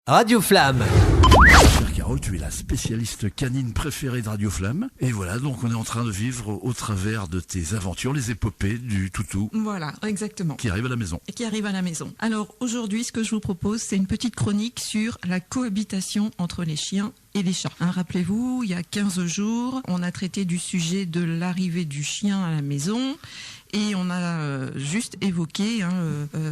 Radio Flamme. Chère Carole, tu es la spécialiste canine préférée de Radio Flamme. Et voilà, donc on est en train de vivre au travers de tes aventures, les épopées du toutou. Voilà, exactement. Qui arrive à la maison. Et qui arrive à la maison. Alors aujourd'hui, ce que je vous propose, c'est une petite chronique sur la cohabitation entre les chiens et les chats. Rappelez-vous, il y a 15 jours, on a traité du sujet de l'arrivée du chien à la maison. Et on a juste évoqué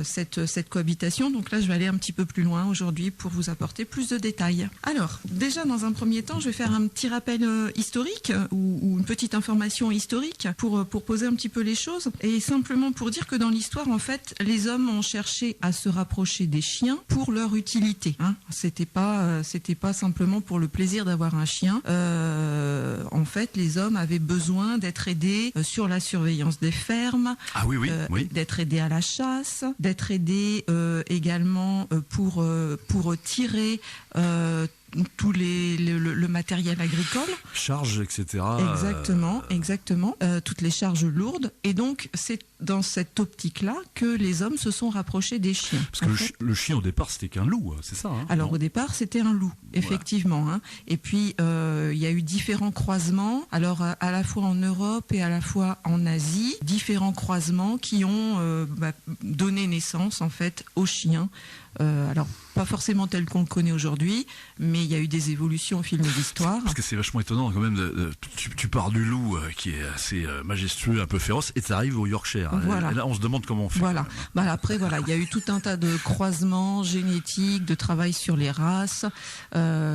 cette cohabitation. Donc là, je vais aller un petit peu plus loin aujourd'hui pour vous apporter plus de détails. Alors, déjà, dans un premier temps, je vais faire un petit rappel historique ou une petite information historique pour poser un petit peu les choses. Et simplement pour dire que dans l'histoire, en fait, les hommes ont cherché à se rapprocher des chiens pour leur utilité. C'était pas simplement pour le plaisir d'avoir un chien. En fait, les hommes avaient besoin d'être aidés sur la surveillance des fermes. Ah oui, oui. D'être aidé à la chasse, d'être aidé également pour tirer tout le matériel agricole. Charges, etc. Exactement. Toutes les charges lourdes. Et donc, c'est dans cette optique-là que les hommes se sont rapprochés des chiens. Parce que le chien, au départ, c'était qu'un loup, c'est ça Alors, au départ, c'était un loup, effectivement. Voilà. Et puis, il y a eu différents croisements. Alors, à la fois en Europe et à la fois en Asie, différents croisements qui ont donné naissance, en fait, aux chiens. Alors, pas forcément tel qu'on le connaît aujourd'hui, mais il y a eu des évolutions au fil de l'histoire. Parce que c'est vachement étonnant quand même, tu pars du loup qui est assez majestueux, un peu féroce, et tu arrives au Yorkshire. Voilà. Et là, on se demande comment on fait. Voilà. Après, il y a eu tout un tas de croisements génétiques, de travail sur les races,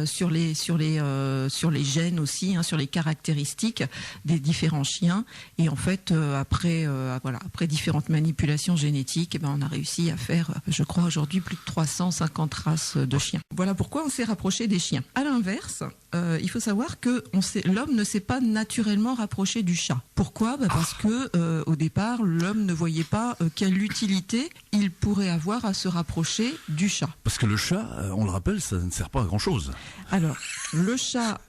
sur les gènes aussi, sur les caractéristiques des différents chiens. Et en fait, après différentes manipulations génétiques, on a réussi à faire, je crois aujourd'hui, plus de 350 races de chiens. Voilà pourquoi on s'est rapproché des chiens. À l'inverse, il faut savoir que l'homme ne s'est pas naturellement rapproché du chat. Pourquoi ? Parce que au départ, l'homme ne voyait pas quelle utilité il pourrait avoir à se rapprocher du chat. Parce que le chat, on le rappelle, ça ne sert pas à grand-chose. Alors, le chat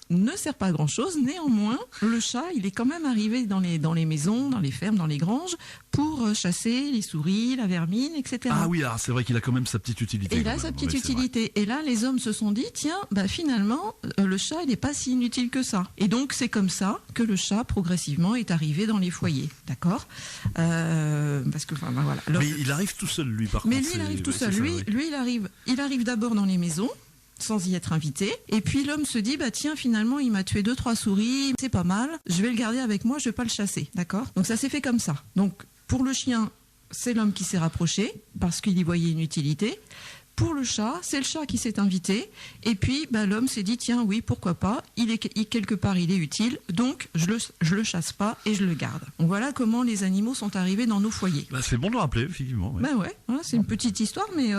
ne sert pas à grand chose. Néanmoins, le chat, il est quand même arrivé dans les maisons, dans les fermes, dans les granges, pour chasser les souris, la vermine, etc. Ah oui, alors c'est vrai qu'il a quand même sa petite utilité. Et il a sa petite utilité. Et là, les hommes se sont dit, tiens, finalement, le chat, il n'est pas si inutile que ça. Et donc, c'est comme ça que le chat, progressivement, est arrivé dans les foyers. D'accord ? Parce que, voilà. Alors, mais il arrive tout seul, lui, par contre. Mais lui, il arrive tout seul. Lui, il arrive d'abord dans les maisons, sans y être invité. Et puis l'homme se dit, tiens, finalement, il m'a tué 2-3 souris, c'est pas mal, je vais le garder avec moi, je vais pas le chasser. D'accord ? Donc ça s'est fait comme ça. Donc pour le chien, c'est l'homme qui s'est rapproché, parce qu'il y voyait une utilité. Pour le chat, c'est le chat qui s'est invité. Et puis, l'homme s'est dit, tiens, oui, pourquoi pas, quelque part, il est utile, donc je le chasse pas et je le garde. Donc voilà comment les animaux sont arrivés dans nos foyers. C'est bon de le rappeler, effectivement. Ouais. C'est une petite histoire, mais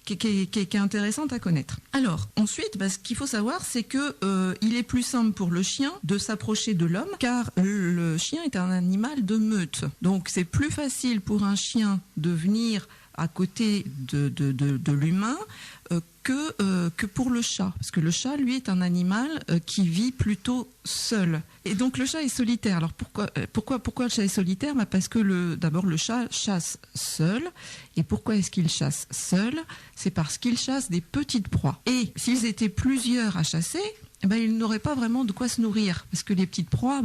qui est intéressante à connaître. Alors, ensuite, ce qu'il faut savoir, c'est que il est plus simple pour le chien de s'approcher de l'homme, car le chien est un animal de meute. Donc, c'est plus facile pour un chien de venir à côté de l'humain que pour le chat. Parce que le chat, lui, est un animal qui vit plutôt seul. Et donc le chat est solitaire. Alors pourquoi le chat est solitaire ? Parce que d'abord le chat chasse seul. Et pourquoi est-ce qu'il chasse seul ? C'est parce qu'il chasse des petites proies. Et s'ils étaient plusieurs à chasser, il n'aurait pas vraiment de quoi se nourrir. Parce que les petites proies,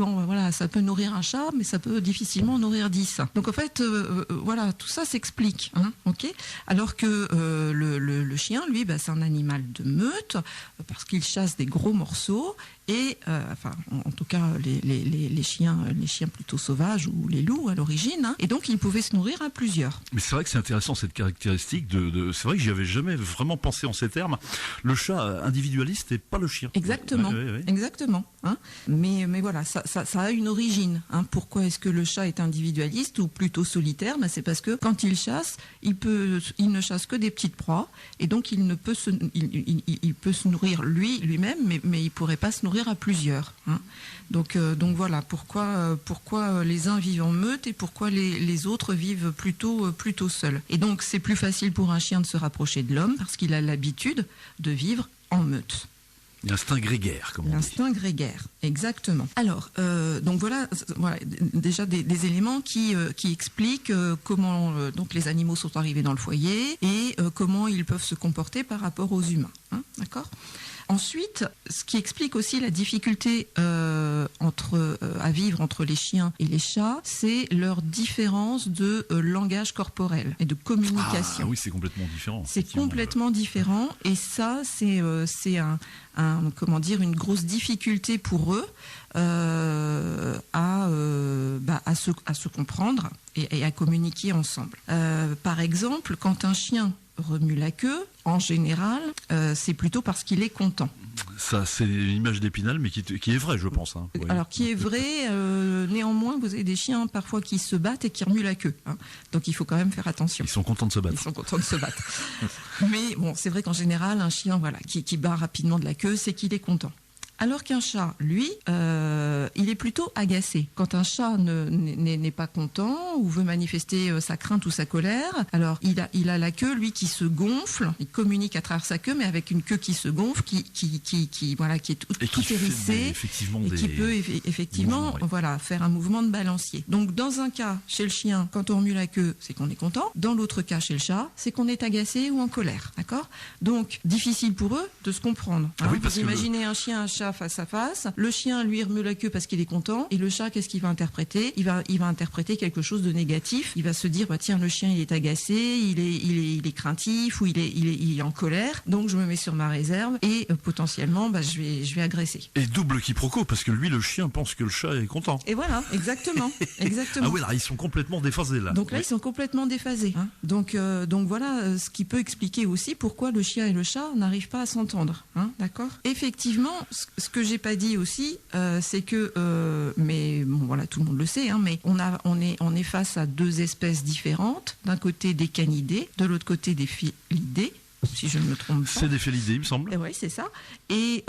ça peut nourrir un chat, mais ça peut difficilement nourrir 10. Donc en fait, tout ça s'explique. Okay ? Alors que le chien, lui, c'est un animal de meute, parce qu'il chasse des gros morceaux. Et en tout cas les chiens plutôt sauvages ou les loups à l'origine, et donc ils pouvaient se nourrir à plusieurs. Mais c'est vrai que c'est intéressant cette caractéristique c'est vrai que j'y avais jamais vraiment pensé en ces termes. Le chat individualiste et pas le chien. Exactement, ouais. Exactement. Mais voilà, ça a une origine. Pourquoi est-ce que le chat est individualiste ou plutôt solitaire ? C'est parce que quand il chasse, il ne chasse que des petites proies, et donc il peut se nourrir lui-même, mais il pourrait pas se nourrir à plusieurs. Donc voilà pourquoi les uns vivent en meute et pourquoi les autres vivent plutôt seuls. Et donc c'est plus facile pour un chien de se rapprocher de l'homme parce qu'il a l'habitude de vivre en meute. L'instinct grégaire, comme on dit. L'instinct grégaire, exactement. Alors, donc voilà déjà des éléments qui expliquent comment donc les animaux sont arrivés dans le foyer et comment ils peuvent se comporter par rapport aux humains. Hein, d'accord ? Ensuite, ce qui explique aussi la difficulté à vivre entre les chiens et les chats, c'est leur différence de langage corporel et de communication. Ah oui, c'est complètement différent. C'est complètement différent, et ça, c'est une grosse difficulté pour eux à se comprendre et à communiquer ensemble. Par exemple, quand un chien remue la queue, en général, c'est plutôt parce qu'il est content. Ça, c'est l'image d'Épinal, mais qui est vraie, je pense. Hein. Oui. Alors, qui est vrai, néanmoins, vous avez des chiens parfois qui se battent et qui remuent la queue. Hein. Donc, il faut quand même faire attention. Ils sont contents de se battre. Ils sont contents de se battre. Mais bon, c'est vrai qu'en général, un chien qui bat rapidement de la queue, c'est qu'il est content. Alors qu'un chat, lui, il est plutôt agacé. Quand un chat n'est pas content ou veut manifester sa crainte ou sa colère, alors il a la queue, lui, qui se gonfle. Il communique à travers sa queue, mais avec une queue qui se gonfle, qui est tout hérissée, et qui peut effectivement faire un mouvement de balancier. Donc dans un cas, chez le chien, quand on remue la queue, c'est qu'on est content. Dans l'autre cas, chez le chat, c'est qu'on est agacé ou en colère. D'accord ? Donc difficile pour eux de se comprendre. Hein. Oui, vous imaginez un chien, un chat face à face. Le chien, lui, remue la queue parce qu'il est content. Et le chat, qu'est-ce qu'il va interpréter ? Il va interpréter quelque chose de négatif. Il va se dire, tiens, le chien, il est agacé, il est craintif, ou il est en colère. Donc, je me mets sur ma réserve et potentiellement, je vais agresser. Et double quiproquo, parce que lui, le chien, pense que le chat est content. Et voilà, exactement. Ah oui, là, ils sont complètement déphasés, là. Donc là, ils sont complètement déphasés. Hein. Donc voilà ce qui peut expliquer aussi pourquoi le chien et le chat n'arrivent pas à s'entendre. Hein, d'accord ? Effectivement, ce que j'ai pas dit aussi, c'est que, mais bon, voilà, tout le monde le sait, hein, mais on est face à deux espèces différentes. D'un côté des canidés, de l'autre côté des félidés, si je ne me trompe pas. C'est des félidés, il me semble. Oui, c'est ça. Et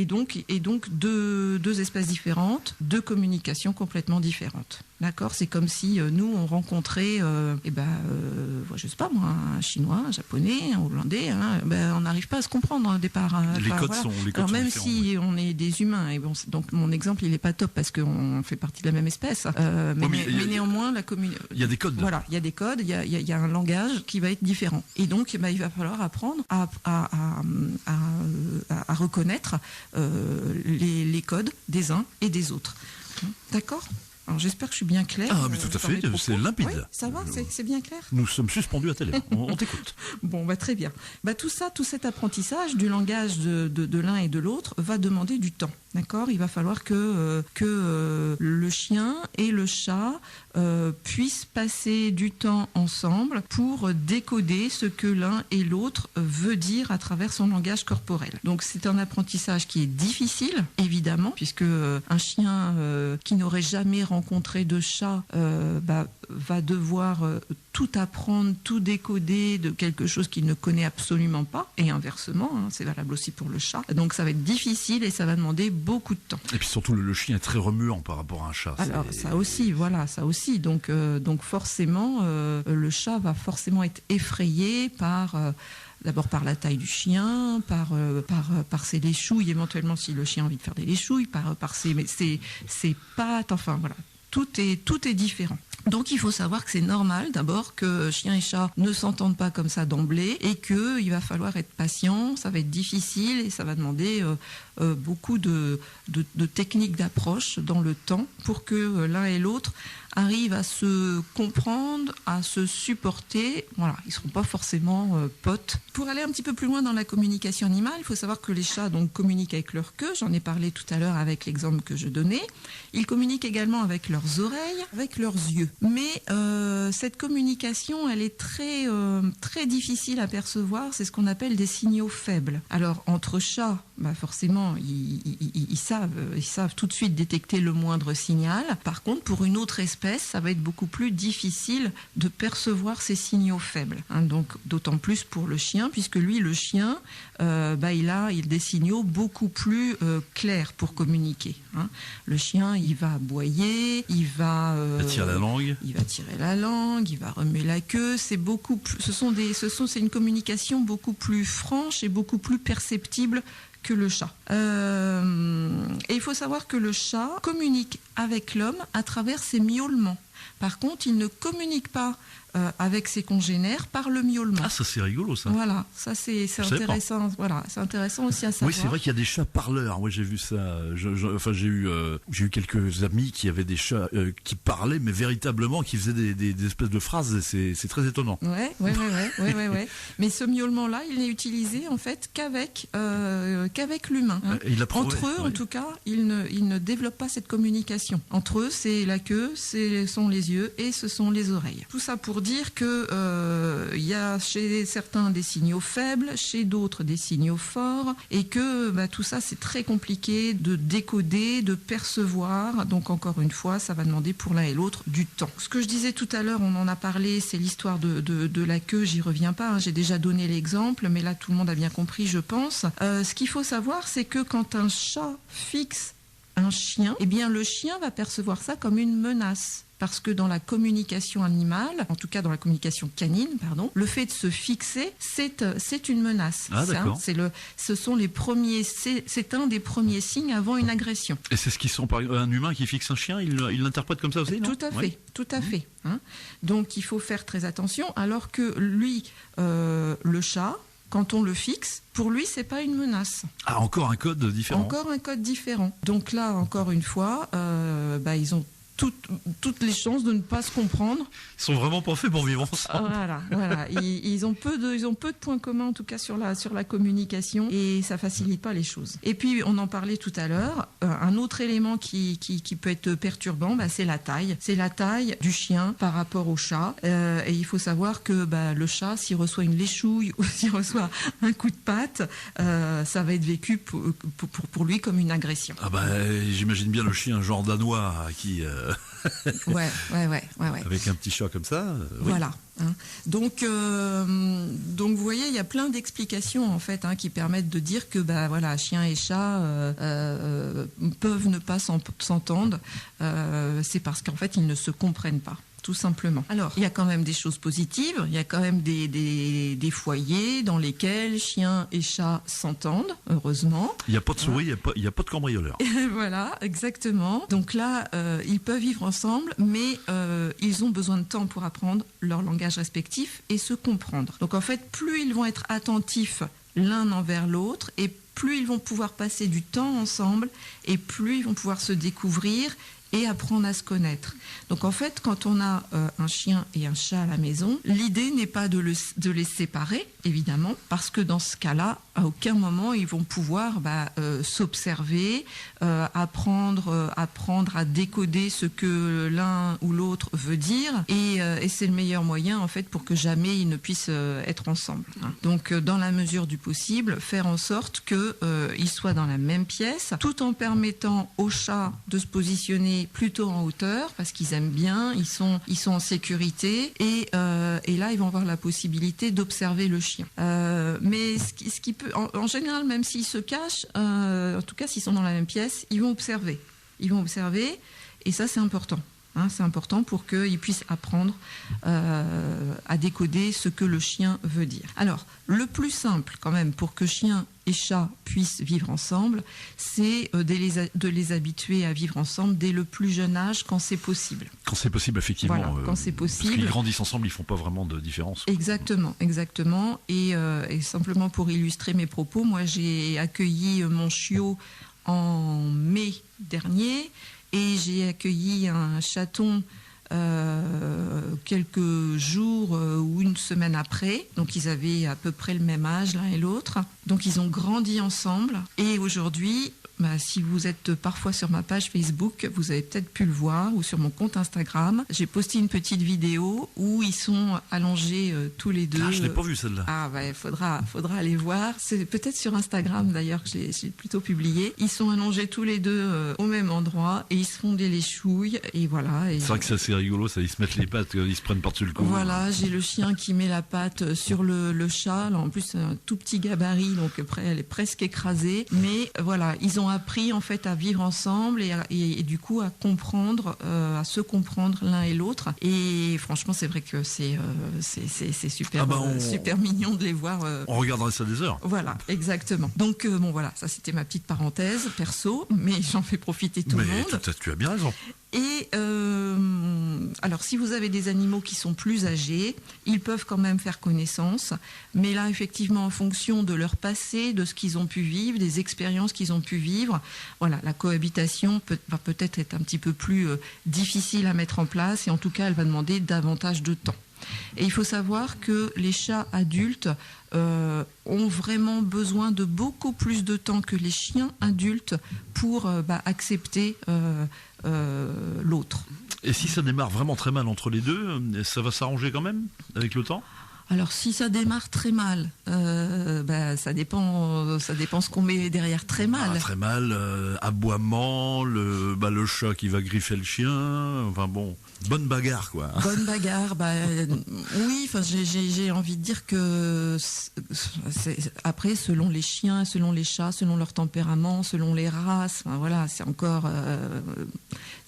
donc deux espèces différentes, deux communications complètement différentes. D'accord ? C'est comme si nous, on rencontrait, je sais pas moi, un Chinois, un Japonais, un Hollandais, hein, on n'arrive pas à se comprendre au départ. Les codes sont Alors même différents, si on est des humains, et bon, donc mon exemple, il n'est pas top parce qu'on fait partie de la même espèce, mais néanmoins, il y a des codes. Voilà, il y a des codes, il y a un langage qui va être différent. Et donc, il va falloir apprendre à reconnaître les codes des uns et des autres. D'accord ? Alors j'espère que je suis bien claire. Ah, mais tout à fait, c'est limpide. Oui, ça va, c'est bien clair. Nous sommes suspendus à télé. On t'écoute. Bon, très bien. Tout cet apprentissage du langage de l'un et de l'autre va demander du temps. D'accord ? Il va falloir que le chien et le chat puissent passer du temps ensemble pour décoder ce que l'un et l'autre veut dire à travers son langage corporel. Donc c'est un apprentissage qui est difficile, évidemment, puisque un chien qui n'aurait jamais rencontré de chat va devoir tout apprendre, tout décoder de quelque chose qu'il ne connaît absolument pas, et inversement, hein, c'est valable aussi pour le chat. Donc ça va être difficile et ça va demander beaucoup de temps. Et puis surtout, le chien est très remuant par rapport à un chat. Alors ça aussi. Donc forcément, le chat va forcément être effrayé d'abord par la taille du chien, par ses léchouilles, éventuellement si le chien a envie de faire des léchouilles, par ses pattes, enfin voilà. Tout est différent. Donc il faut savoir que c'est normal d'abord que chien et chat ne s'entendent pas comme ça d'emblée et qu'il va falloir être patient, ça va être difficile et ça va demander beaucoup de techniques d'approche dans le temps pour que l'un et l'autre arrivent à se comprendre, à se supporter. Voilà, ils ne seront pas forcément potes. Pour aller un petit peu plus loin dans la communication animale, il faut savoir que les chats donc, communiquent avec leur queue, j'en ai parlé tout à l'heure avec l'exemple que je donnais. Ils communiquent également avec leurs oreilles, avec leurs yeux. Mais cette communication, elle est très, très difficile à percevoir, c'est ce qu'on appelle des signaux faibles. Alors entre chats, forcément, ils savent tout de suite détecter le moindre signal. Par contre, pour une autre espèce, ça va être beaucoup plus difficile de percevoir ces signaux faibles. Hein, donc, d'autant plus pour le chien, puisque lui, le chien, il a des signaux beaucoup plus clairs pour communiquer. Hein. Le chien, il va aboyer, il va tirer la langue. langue. Il va tirer la langue, il va remuer la queue. C'est une communication beaucoup plus franche et beaucoup plus perceptible que le chat. Et il faut savoir que le chat communique avec l'homme à travers ses miaulements. Par contre, il ne communique pas avec ses congénères par le miaulement. Ah, ça c'est rigolo ça. Voilà, ça c'est intéressant. Voilà, c'est intéressant aussi à savoir. Oui, c'est vrai qu'il y a des chats parleurs. Moi, j'ai vu ça. J'ai eu quelques amis qui avaient des chats qui parlaient, mais véritablement qui faisaient des espèces de phrases. Et c'est très étonnant. Ouais. Mais ce miaulement-là, il n'est utilisé en fait qu'avec l'humain. Hein. Entre eux, en tout cas, ils ne développent pas cette communication. Entre eux, c'est la queue, ce sont les yeux et ce sont les oreilles. Tout ça pour dire que y a chez certains des signaux faibles, chez d'autres des signaux forts, et que tout ça c'est très compliqué de décoder, de percevoir. Donc encore une fois, ça va demander pour l'un et l'autre du temps. Ce que je disais tout à l'heure, on en a parlé, c'est l'histoire de la queue. J'y reviens pas. Hein, j'ai déjà donné l'exemple, mais là tout le monde a bien compris, je pense. Ce qu'il faut savoir, c'est que quand un chat fixe un chien, eh bien le chien va percevoir ça comme une menace. Parce que dans la communication animale, en tout cas dans la communication canine, le fait de se fixer, c'est une menace. Ah, d'accord. C'est un des premiers signes avant une agression. Et c'est ce qui sont un humain qui fixe un chien, il l'interprète comme ça aussi, non ? Tout à fait, tout à fait. Hein. Donc il faut faire très attention, alors que lui, le chat, quand on le fixe, pour lui, c'est pas une menace. Ah, encore un code différent. Encore un code différent. Donc là, encore une fois, ils ont toutes les chances de ne pas se comprendre. Ils sont vraiment pas faits pour vivre ensemble. Voilà. Ils ont peu de points communs, en tout cas sur la communication, et ça facilite pas les choses. Et puis, on en parlait tout à l'heure, un autre élément qui peut être perturbant, c'est la taille. C'est la taille du chien par rapport au chat. Et il faut savoir que le chat, s'il reçoit une léchouille ou s'il reçoit un coup de patte, ça va être vécu pour lui comme une agression. Ah j'imagine bien le chien genre danois qui... Ouais. Avec un petit chat comme ça. Oui. Voilà. Hein. Donc vous voyez, il y a plein d'explications en fait qui permettent de dire que chien et chat peuvent ne pas s'entendre. C'est parce qu'en fait ils ne se comprennent pas. Tout simplement. Alors, il y a quand même des choses positives, il y a quand même des foyers dans lesquels chiens et chats s'entendent, heureusement. Il n'y a pas de souris, il n'y a pas de cambrioleur. Voilà, exactement. Donc là, ils peuvent vivre ensemble, mais ils ont besoin de temps pour apprendre leur langage respectif et se comprendre. Donc en fait, plus ils vont être attentifs l'un envers l'autre, et plus ils vont pouvoir passer du temps ensemble, et plus ils vont pouvoir se découvrir et apprendre à se connaître. Donc en fait, quand on a un chien et un chat à la maison, l'idée n'est pas de les séparer, évidemment, parce que dans ce cas-là, à aucun moment ils vont pouvoir s'observer, apprendre à décoder ce que l'un ou l'autre veut dire, et c'est le meilleur moyen en fait pour que jamais ils ne puissent être ensemble. Hein. Donc dans la mesure du possible, faire en sorte qu'ils soient dans la même pièce, tout en permettant au chat de se positionner plutôt en hauteur parce qu'ils aiment bien, ils sont en sécurité, et là ils vont avoir la possibilité d'observer le chien. Mais ce qui peut, en général, même s'ils se cachent, en tout cas s'ils sont dans la même pièce, ils vont observer, et ça c'est important. Hein, c'est important pour qu'ils puissent apprendre à décoder ce que le chien veut dire. Alors, le plus simple quand même pour que chien et chat puissent vivre ensemble, c'est de les habituer à vivre ensemble dès le plus jeune âge, quand c'est possible. Quand c'est possible, effectivement. Voilà, quand c'est possible. Parce qu'ils grandissent ensemble, ils ne font pas vraiment de différence. Exactement. Et simplement pour illustrer mes propos, moi j'ai accueilli mon chiot en mai dernier, et j'ai accueilli un chaton quelques jours ou une semaine après. Donc ils avaient à peu près le même âge l'un et l'autre. Donc ils ont grandi ensemble. Et aujourd'hui, si vous êtes parfois sur ma page Facebook, vous avez peut-être pu le voir, ou sur mon compte Instagram, j'ai posté une petite vidéo où ils sont allongés tous les deux. Ah, je l'ai pas vu celle-là. Ah faudra aller voir. C'est peut-être sur Instagram d'ailleurs que j'ai plutôt publié. Ils sont allongés tous les deux au même endroit, et ils se font des léchouilles, et voilà. Et c'est vrai que c'est assez rigolo, ça, ils se mettent les pattes, ils se prennent par-dessus le cou. Voilà, j'ai le chien qui met la patte sur le chat. Là, en plus, c'est un tout petit gabarit, donc après, elle est presque écrasée. Mais voilà, ils ont appris en fait à vivre ensemble et du coup à comprendre, à se comprendre l'un et l'autre. Et franchement, c'est vrai que c'est super, super mignon de les voir. On regarderait ça des heures. Voilà, exactement. Donc bon, voilà, ça c'était ma petite parenthèse perso, mais j'en fais profiter tout le monde. Tu as bien raison. Et alors, si vous avez des animaux qui sont plus âgés, ils peuvent quand même faire connaissance. Mais là, effectivement, en fonction de leur passé, de ce qu'ils ont pu vivre, des expériences qu'ils ont pu vivre, voilà, la cohabitation va peut-être être un petit peu plus difficile à mettre en place. Et en tout cas, elle va demander davantage de temps. Et il faut savoir que les chats adultes ont vraiment besoin de beaucoup plus de temps que les chiens adultes pour accepter l'autre. Et si ça démarre vraiment très mal entre les deux, ça va s'arranger quand même avec le temps ? Alors si ça démarre très mal, ça dépend ce qu'on met derrière très mal. Très mal, aboiement, le chat qui va griffer le chien, enfin bon, bonne bagarre quoi. Bonne bagarre, oui, enfin j'ai envie de dire que après selon les chiens, selon les chats, selon leur tempérament, selon les races, voilà, c'est encore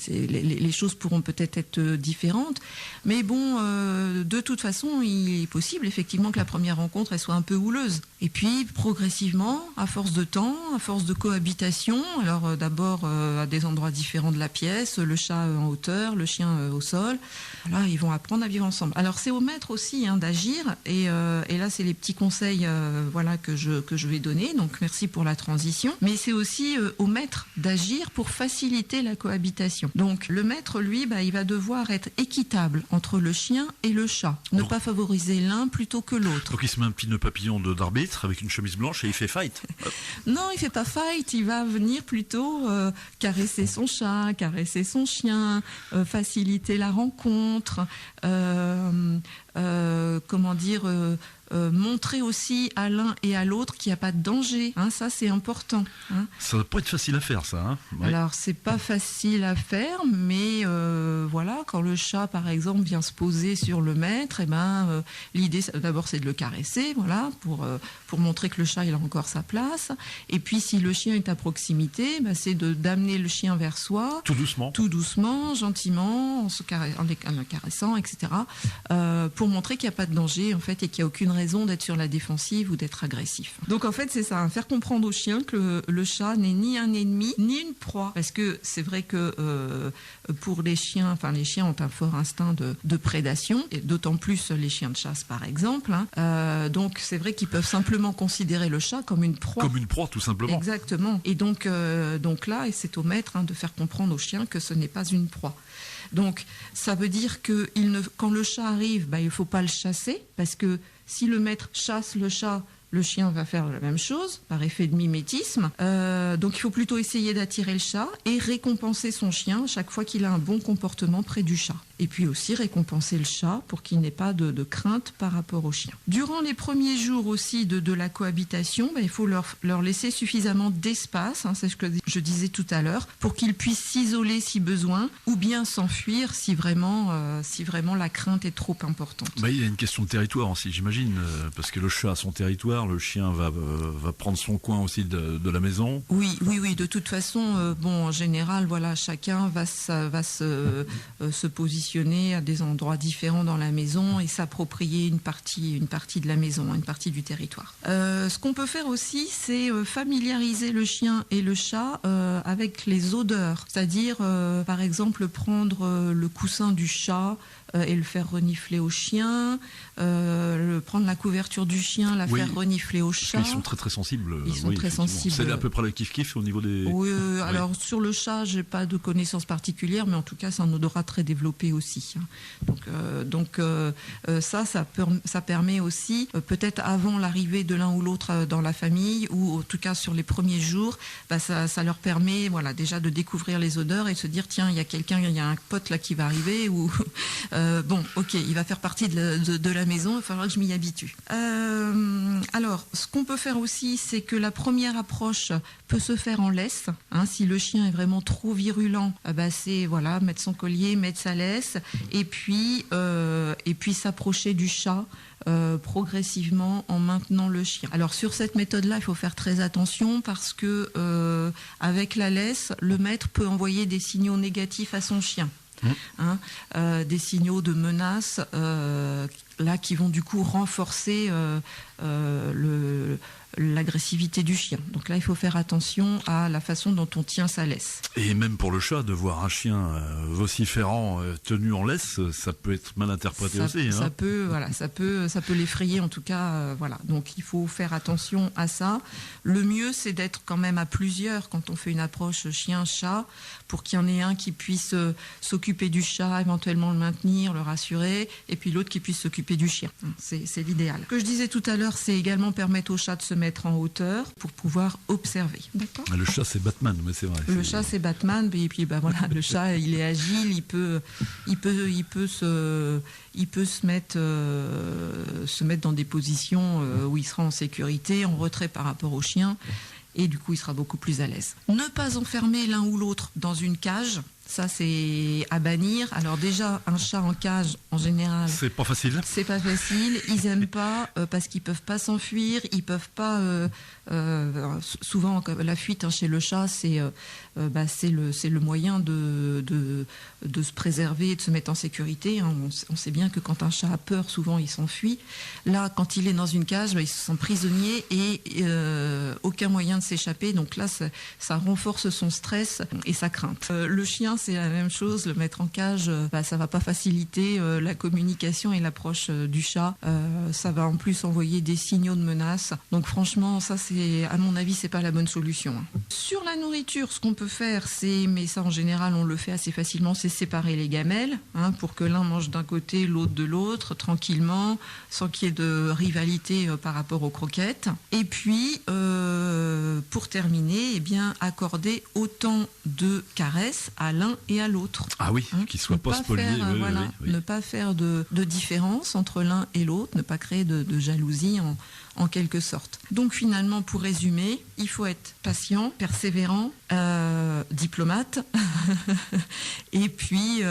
les choses pourront peut-être être différentes, mais bon, de toute façon, il est possible effectivement que la première rencontre elle soit un peu houleuse. Et puis progressivement, à force de temps, à force de cohabitation, alors d'abord à des endroits différents de la pièce, le chat en hauteur, le chien au sol, voilà, ils vont apprendre à vivre ensemble. Alors c'est au maître aussi d'agir, et là c'est les petits conseils que je vais donner, donc merci pour la transition, mais c'est aussi au maître d'agir pour faciliter la cohabitation. Donc le maître, lui, il va devoir être équitable entre le chien et le chat, ne pas favoriser l'un plutôt que l'autre. Donc il se met un petit nœud papillon d'arbitre avec une chemise blanche et il fait fight. Non, il fait pas fight, il va venir plutôt caresser son chat, caresser son chien, faciliter la rencontre, montrer aussi à l'un et à l'autre qu'il n'y a pas de danger. Ça, c'est important. Ça ne va pas être facile à faire, ça. Ouais. Alors, c'est pas facile à faire, mais voilà, quand le chat, par exemple, vient se poser sur le maître, l'idée, d'abord, c'est de le caresser, voilà, pour montrer que le chat, il a encore sa place. Et puis, si le chien est à proximité, c'est d'amener le chien vers soi. Tout doucement. Tout doucement, gentiment, en le caressant, etc. Pour montrer qu'il n'y a pas de danger, en fait, et qu'il n'y a aucune raison d'être sur la défensive ou d'être agressif. Donc en fait c'est ça, faire comprendre au chien que le chat n'est ni un ennemi ni une proie, parce que c'est vrai que pour les chiens ont un fort instinct de prédation, et d'autant plus les chiens de chasse par exemple, donc c'est vrai qu'ils peuvent simplement considérer le chat comme une proie. Comme une proie tout simplement. Exactement, et donc là, et c'est au maître de faire comprendre au chien que ce n'est pas une proie. Donc ça veut dire que quand le chat arrive, il ne faut pas le chasser, parce que si le maître chasse le chat, le chien va faire la même chose, par effet de mimétisme. Donc il faut plutôt essayer d'attirer le chat et récompenser son chien chaque fois qu'il a un bon comportement près du chat. Et puis aussi récompenser le chat pour qu'il n'ait pas de crainte par rapport au chien. Durant les premiers jours aussi de la cohabitation, il faut leur laisser suffisamment d'espace, c'est ce que je disais tout à l'heure, pour qu'ils puissent s'isoler si besoin, ou bien s'enfuir si vraiment la crainte est trop importante. Il y a une question de territoire aussi, j'imagine, parce que le chat a son territoire, le chien va prendre son coin aussi de la maison. Oui, de toute façon, en général, voilà, chacun va se positionner à des endroits différents dans la maison et s'approprier une partie de la maison, une partie du territoire. Ce qu'on peut faire aussi, c'est familiariser le chien et le chat avec les odeurs, c'est-à-dire par exemple prendre le coussin du chat et le faire renifler au chien, prendre la couverture du chien, faire renifler au chat. Ils sont très très sensibles. Ils sont très sensibles. C'est à peu près le kiff-kiff au niveau des... Oui, alors sur le chat, j'ai pas de connaissances particulières, mais en tout cas, c'est un odorat très développé aussi. Donc ça permet aussi, peut-être avant l'arrivée de l'un ou l'autre dans la famille, ou en tout cas sur les premiers jours, ça leur permet déjà de découvrir les odeurs et de se dire, tiens, il y a un pote là qui va arriver, ou bon, ok, il va faire partie de la maison, il va falloir que je m'y habitue. Alors, ce qu'on peut faire aussi, c'est que la première approche peut se faire en laisse. Si le chien est vraiment trop virulent, c'est voilà, mettre son collier, mettre sa laisse, et puis s'approcher du chat progressivement en maintenant le chien. Alors sur cette méthode-là, il faut faire très attention parce que avec la laisse, le maître peut envoyer des signaux négatifs à son chien. Des signaux de menace là qui vont du coup renforcer l'agressivité du chien. Donc là, il faut faire attention à la façon dont on tient sa laisse. Et même pour le chat, de voir un chien vociférant tenu en laisse, ça peut être mal interprété aussi. Ça peut l'effrayer en tout cas. Voilà. Donc il faut faire attention à ça. Le mieux, c'est d'être quand même à plusieurs quand on fait une approche chien-chat, pour qu'il y en ait un qui puisse s'occuper du chat, éventuellement le maintenir, le rassurer, et puis l'autre qui puisse s'occuper du chien. C'est l'idéal. Ce que je disais tout à l'heure, c'est également permettre au chat de se mettre en hauteur pour pouvoir observer. D'accord ? Le chat, c'est Batman, mais c'est vrai. Le chat, c'est Batman, et puis voilà, le chat, il est agile, il peut se mettre dans des positions où il sera en sécurité, en retrait par rapport au chien, et du coup, il sera beaucoup plus à l'aise. Ne pas enfermer l'un ou l'autre dans une cage. Ça, c'est à bannir. Alors déjà, un chat en cage, en général... C'est pas facile. C'est pas facile. Ils aiment pas parce qu'ils peuvent pas s'enfuir. Ils peuvent pas... souvent, la fuite chez le chat, c'est le moyen de se préserver et de se mettre en sécurité. On sait bien que quand un chat a peur, souvent, il s'enfuit. Là, quand il est dans une cage, il se sent prisonnier et aucun moyen de s'échapper. Donc là, ça renforce son stress et sa crainte. Le chien, c'est la même chose. Le mettre en cage, ça va pas faciliter la communication et l'approche du chat. Ça va en plus envoyer des signaux de menace. Donc franchement, ça, à mon avis, c'est pas la bonne solution. Sur la nourriture, ce qu'on peut faire, mais ça en général, on le fait assez facilement, c'est séparer les gamelles, pour que l'un mange d'un côté, l'autre de l'autre, tranquillement, sans qu'il y ait de rivalité par rapport aux croquettes. Et puis, pour terminer, accorder autant de caresses à l'un et à l'autre. Ah oui, qu'ils soient pas spoliés. Oui. Ne pas faire de différence entre l'un et l'autre, ne pas créer de jalousie en quelque sorte. Donc finalement, pour résumer, il faut être patient, persévérant, diplomate, et puis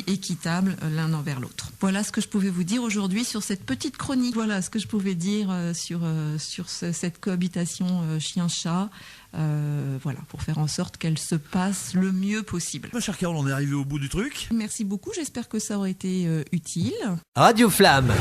équitable l'un envers l'autre. Voilà ce que je pouvais vous dire aujourd'hui sur cette petite chronique. Voilà ce que je pouvais dire sur cette cohabitation chien-chat. Voilà, pour faire en sorte qu'elle se passe le mieux possible. Ma chère Carole, on est arrivé au bout du truc. Merci beaucoup, j'espère que ça aurait été utile. Radio Flamme.